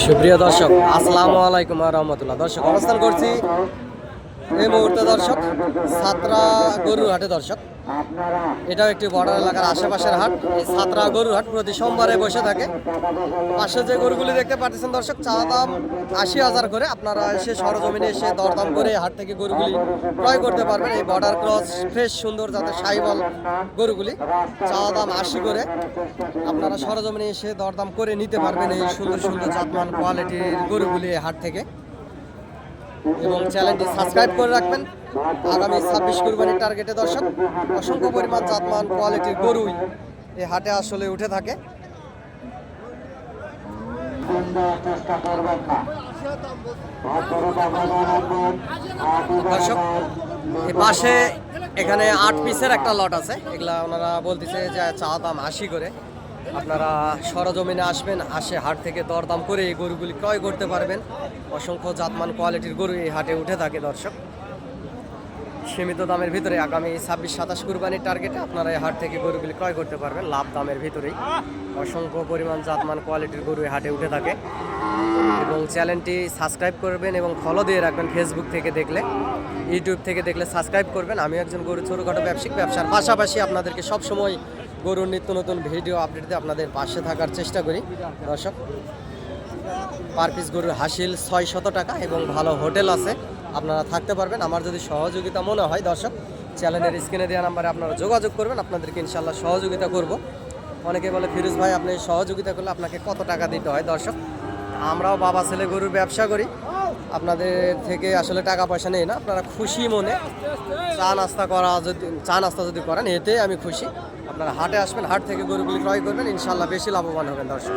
সুপ্রিয় দর্শক, আসসালামু আলাইকুম ওয়া রাহমাতুল্লাহ। দর্শক, অবস্থান করছি এই মুহূর্তে দর্শক সাতরা গরুর হাটে। দর্শক, এটাও একটি বর্ডার এলাকার আশেপাশের হাট। এই সাতরা গরুর হাট প্রতি সোমবারে বসে থাকে। পাশে যে গরুগুলি দেখতে পাচ্ছেন দর্শক, চা দাম 80,000 করে। আপনারা এসে সরজমিনে এসে দরদাম করে হাট থেকে গরুগুলি ক্রয় করতে পারবেন। এই বর্ডার ক্রস ফ্রেশ সুন্দর যাতে সাইবল গরুগুলি চা দাম 80 করে। আপনারা সরজমিনে এসে দরদাম করে নিতে পারবেন এই সুন্দর সুন্দর জাতমান কোয়ালিটির গরুগুলি এই হাট থেকে। এবং চ্যানেলটি সাবস্ক্রাইব করে রাখবেন। আগামী 26 কুরবানির টার্গেটে দর্শক অসংখ্য পরিমাণ জাতমান কোয়ালিটির গরুই এই হাটে আসলে উঠে থাকে। দর্শক, এই পাশে এখানে 8 পিসের একটা লট আছে। এগুলা ওনারা বলতেছে যে চা দাম 80 করে। আপনারা সরজমিনে আসবেন, আসে হাট থেকে দরদাম করে এই গরুগুলি ক্রয় করতে পারবেন। অসংখ্য জাতমান কোয়ালিটির গরু এই হাটে উঠে থাকে দর্শক। সীমিত দামের ভিতরে আগামী 26-27 কুরবানির টার্গেটে আপনারা এই হাট থেকে গরুগুলি ক্রয় করতে পারবেন লাভ দামের ভিতরেই। অসংখ্য পরিমাণ জাতমান কোয়ালিটির গরু এই হাটে উঠে থাকে। এবং চ্যানেলটি সাবস্ক্রাইব করবেন এবং ফলো দিয়ে রাখবেন। ফেসবুক থেকে দেখলে, ইউটিউব থেকে দেখলে সাবস্ক্রাইব করবেন। আমি একজন গরু ছোটোখাটো ব্যবসার পাশাপাশি আপনাদেরকে সবসময় গরুর নিত্য নতুন ভিডিও আপডেট দিয়ে আপনাদের পাশে থাকার চেষ্টা করি দর্শক। পার পিস গরুর হাসিল 600 টাকা এবং ভালো হোটেল আছে, আপনারা থাকতে পারবেন। আমার যদি সহযোগিতা মনে হয় দর্শক, চ্যানেলের স্ক্রিনে দেওয়া নাম্বারে আপনারা যোগাযোগ করবেন, আপনাদেরকে ইনশাল্লাহ সহযোগিতা করব। অনেকে বলে ফিরোজ ভাই আপনি সহযোগিতা করলে আপনাকে কত টাকা দিতে হয়? দর্শক, আমরাও বাবা ছেলে গরুর ব্যবসা করি, আপনাদের থেকে আসলে টাকা পয়সা নেই না। আপনারা খুশি মনে চা নাস্তা যদি করেন এতে আমি খুশি। আপনারা হাটে আসবেন, হাট থেকে গরুগুলি ক্রয় করবেন, ইনশাল্লাহ বেশি লাভবান হবেন দর্শক।